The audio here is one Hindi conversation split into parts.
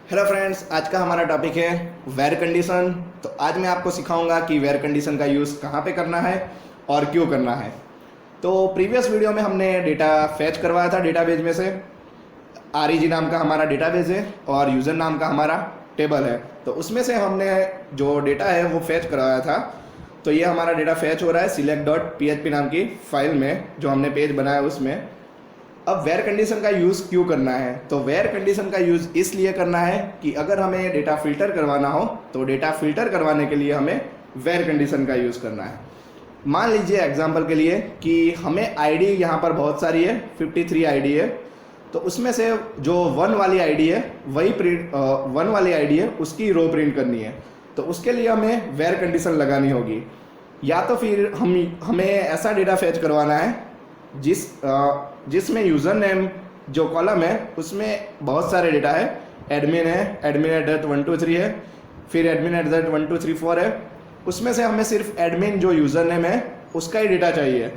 हेलो फ्रेंड्स, आज का हमारा टॉपिक है वेयर कंडीशन। तो आज मैं आपको सिखाऊंगा कि वेयर कंडीशन का यूज़ कहाँ पे करना है और क्यों करना है। तो प्रीवियस वीडियो में हमने डेटा फैच करवाया था डेटाबेज में से। आरईजी नाम का हमारा डेटाबेज है और यूज़र नाम का हमारा टेबल है। तो उसमें से हमने जो डेटा है वो फैच करवाया था। तो ये हमारा डेटा फैच हो रहा है select.php नाम की फाइल में, जो हमने पेज बनाया उसमें। अब वेयर कंडीशन का यूज़ क्यों करना है? तो वेयर कंडीशन का यूज़ इसलिए करना है कि अगर हमें डेटा फिल्टर करवाना हो तो डेटा फिल्टर करवाने के लिए हमें वेयर कंडीशन का यूज़ करना है। मान लीजिए एग्जांपल के लिए कि हमें आईडी यहाँ पर बहुत सारी है, 53 आईडी है। तो उसमें से जो 1 वाली आईडी है वही प्रिंट 1 वाली आईडी है उसकी रो प्रिंट करनी है। तो उसके लिए हमें वेयर कंडीशन लगानी होगी। या तो फिर हमें ऐसा डेटा फैच करवाना है जिसमें यूज़र नेम जो कॉलम है उसमें बहुत सारे डेटा है। एडमिन है, एडमिन @123 है, फिर एडमिन @1234 है। उसमें से हमें सिर्फ एडमिन जो यूज़र नेम है उसका ही डेटा चाहिए।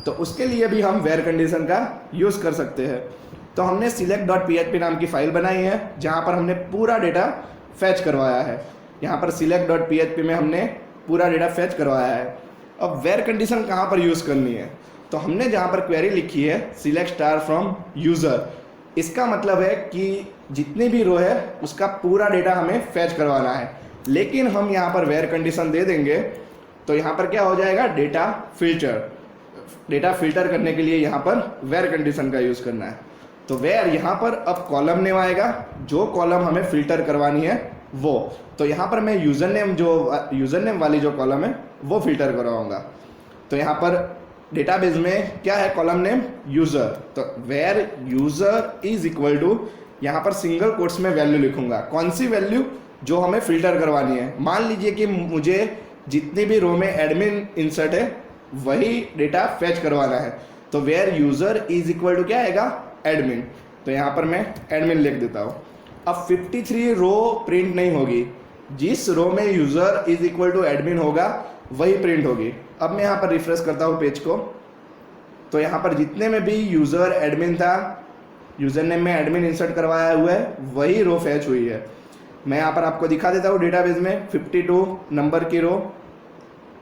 तो उसके लिए भी हम वेयर कंडीशन का यूज़ कर सकते हैं। तो हमने select.php नाम की फाइल बनाई है जहाँ पर हमने पूरा डेटा फैच करवाया है। यहाँ पर select.php में हमने पूरा डेटा फैच करवाया है। अब वेयर कंडीशन कहाँ पर यूज़ करनी है? तो हमने जहाँ पर क्वेरी लिखी है सिलेक्ट स्टार फ्रॉम यूज़र, इसका मतलब है कि जितनी भी रो है उसका पूरा डेटा हमें फैच करवाना है। लेकिन हम यहाँ पर वेयर कंडीशन दे देंगे तो यहाँ पर क्या हो जाएगा, डेटा फिल्टर करने के लिए यहाँ पर वेयर कंडीशन का यूज़ करना है। तो वेयर यहाँ पर अब कॉलम नेम आएगा, जो कॉलम हमें फिल्टर करवानी है वो। तो यहाँ पर मैं यूज़र नेम वाली जो कॉलम है वो फिल्टर करवाऊँगा। तो यहाँ पर डेटाबेस में क्या है, कॉलम नेम यूज़र। तो where user is equal to, यहाँ पर सिंगल कोट्स में वैल्यू लिखूंगा। कौन सी वैल्यू? जो हमें फिल्टर करवानी है। मान लीजिए कि मुझे जितनी भी रो में एडमिन इंसर्ट है वही डेटा फैच करवाना है। तो where user is equal to क्या आएगा, एडमिन। तो यहाँ पर मैं एडमिन लिख देता हूँ। अब 53 रो प्रिंट नहीं होगी, जिस रो में user is equal to admin होगा वही प्रिंट होगी। अब मैं यहाँ पर रिफ्रेश करता हूँ पेज को, तो यहाँ पर जितने में भी यूज़र एडमिन था, यूज़र नेम में एडमिन इंसर्ट करवाया हुआ है वही रो फैच हुई है। मैं यहाँ पर आपको दिखा देता हूँ डेटाबेस में 52 नंबर की रो।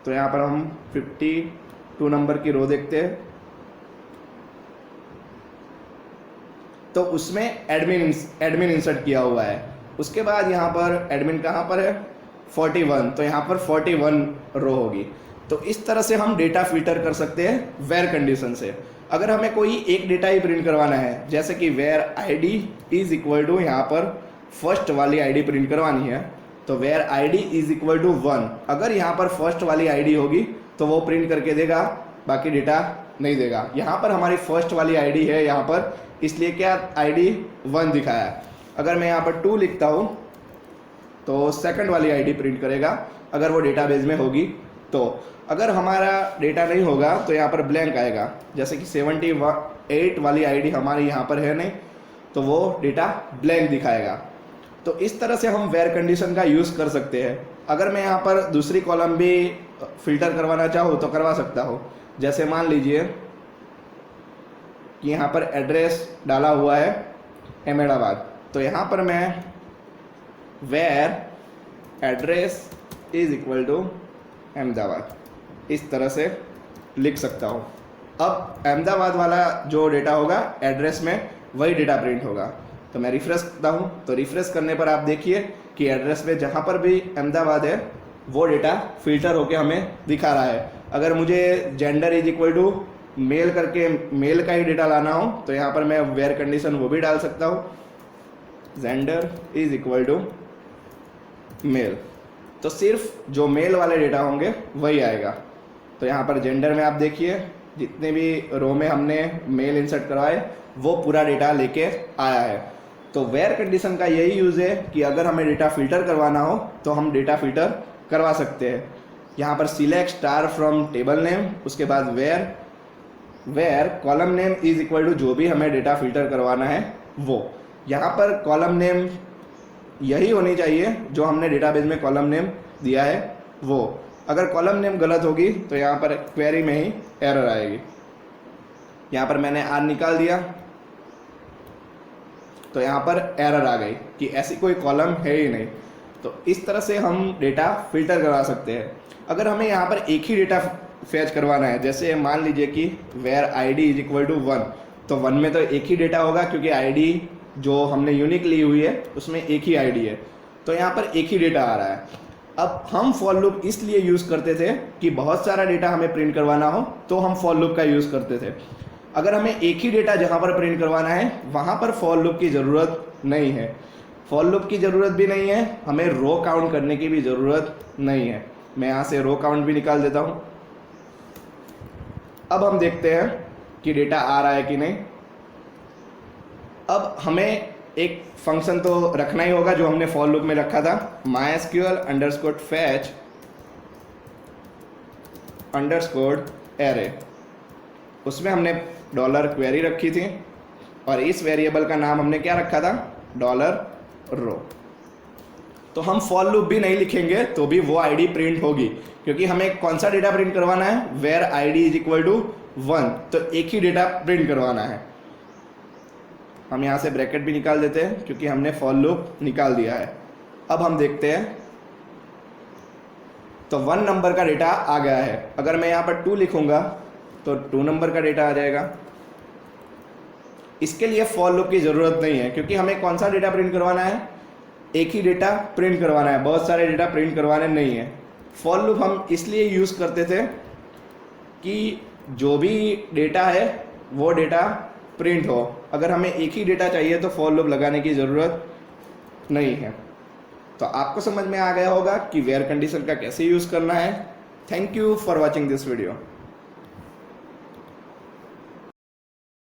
तो यहाँ पर हम 52 नंबर की रो देखते हैं। तो उसमें एडमिन इंसर्ट किया हुआ है। उसके बाद यहाँ पर एडमिन कहाँ पर है, 41। तो यहाँ पर 41 रो होगी। तो इस तरह से हम डेटा फिल्टर कर सकते हैं वेयर कंडीशन से। अगर हमें कोई एक डेटा ही प्रिंट करवाना है, जैसे कि where ID is equal to, यहाँ पर फर्स्ट वाली आईडी प्रिंट करवानी है, तो where ID is equal to 1। अगर यहाँ पर फर्स्ट वाली आईडी होगी तो वो प्रिंट करके देगा, बाकी डेटा नहीं देगा। यहाँ पर हमारी फर्स्ट वाली आईडी है यहाँ पर, इसलिए क्या आईडी 1 दिखाया। अगर मैं यहाँ पर 2 लिखता हूँ तो सेकंड वाली आईडी प्रिंट करेगा, अगर वो डेटाबेस में होगी। तो अगर हमारा डेटा नहीं होगा तो यहाँ पर ब्लैंक आएगा। जैसे कि 78 वाली आईडी हमारी यहाँ पर है नहीं, तो वो डेटा ब्लैंक दिखाएगा। तो इस तरह से हम वेयर कंडीशन का यूज़ कर सकते हैं। अगर मैं यहाँ पर दूसरी कॉलम भी फिल्टर करवाना चाहूँ तो करवा सकता हूँ। जैसे मान लीजिए कि यहाँ पर एड्रेस डाला हुआ है अहमदाबाद, तो यहाँ पर मैं where address is equal to Ahmedabad इस तरह से लिख सकता हूँ। अब अहमदाबाद वाला जो डेटा होगा एड्रेस में वही डेटा प्रिंट होगा। तो मैं रिफ्रेश करता हूँ, तो रिफ्रेश करने पर आप देखिए कि एड्रेस में जहाँ पर भी अहमदाबाद है वो डेटा फिल्टर होके हमें दिखा रहा है। अगर मुझे gender is equal to male करके मेल का ही डेटा लाना हो तो यहाँ पर मैं वेयर कंडीशन वो भी डाल सकता हूँ, gender is equal to male. तो सिर्फ जो मेल वाले डेटा होंगे वही आएगा। तो यहाँ पर जेंडर में आप देखिए जितने भी रो में हमने मेल इंसर्ट करवाए वो पूरा डेटा लेके आया है। तो वेयर कंडीशन का यही यूज़ है कि अगर हमें डेटा फिल्टर करवाना हो तो हम डेटा फिल्टर करवा सकते हैं। यहाँ पर select star from table name, उसके बाद where column name is equal to जो भी हमें डेटा फिल्टर करवाना है वो। यहाँ पर कॉलम नेम यही होनी चाहिए जो हमने डेटाबेस में कॉलम नेम दिया है वो। अगर कॉलम नेम गलत होगी तो यहाँ पर क्वेरी में ही एरर आएगी। यहाँ पर मैंने आर निकाल दिया। तो यहाँ पर एरर आ गई कि ऐसी कोई कॉलम है ही नहीं। तो इस तरह से हम डेटा फिल्टर करवा सकते हैं। अगर हमें यहाँ पर एक ही डेटा फैच करवाना है, जैसे मान लीजिए कि where ID is equal to 1, तो 1 में तो एक ही डेटा होगा क्योंकि ID जो हमने यूनिक ली हुई है उसमें एक ही ID है, तो यहाँ पर एक ही डेटा आ रहा है। अब हम फॉर लूप इसलिए यूज़ करते थे कि बहुत सारा डेटा हमें प्रिंट करवाना हो तो हम फॉर लूप का यूज़ करते थे। अगर हमें एक ही डेटा जहाँ पर प्रिंट करवाना है वहाँ पर फॉर लूप की ज़रूरत नहीं है। फॉर लूप की ज़रूरत भी नहीं है, हमें रो काउंट करने की भी ज़रूरत नहीं है। मैं यहाँ से रो काउंट भी निकाल देता हूँ। अब हम देखते हैं कि डेटा आ रहा है कि नहीं। अब हमें एक फंक्शन तो रखना ही होगा जो हमने फॉर लूप में रखा था, mysql_fetch _array। उसमें हमने $query रखी थी और इस वेरिएबल का नाम हमने क्या रखा था, $row। तो हम फॉर लूप भी नहीं लिखेंगे तो भी वो आईडी प्रिंट होगी, क्योंकि हमें कौन सा डेटा प्रिंट करवाना है, where ID is equal to 1, तो एक ही डेटा प्रिंट करवाना है। हम यहाँ से ब्रैकेट भी निकाल देते हैं क्योंकि हमने फॉर लूप निकाल दिया है। अब हम देखते हैं तो 1 नंबर का डेटा आ गया है। अगर मैं यहाँ पर 2 लिखूंगा तो 2 नंबर का डेटा आ जाएगा। इसके लिए फॉर लूप की ज़रूरत नहीं है क्योंकि हमें कौन सा डेटा प्रिंट करवाना है, एक ही डेटा प्रिंट करवाना है, बहुत सारे डेटा प्रिंट करवाने नहीं है। फॉर लूप हम इसलिए यूज़ करते थे कि जो भी डेटा है वो डेटा प्रिंट हो। अगर हमें एक ही डेटा चाहिए तो फॉर लूप लगाने की ज़रूरत नहीं है। तो आपको समझ में आ गया होगा कि वेयर कंडीशन का कैसे यूज़ करना है। Thank you for watching this video.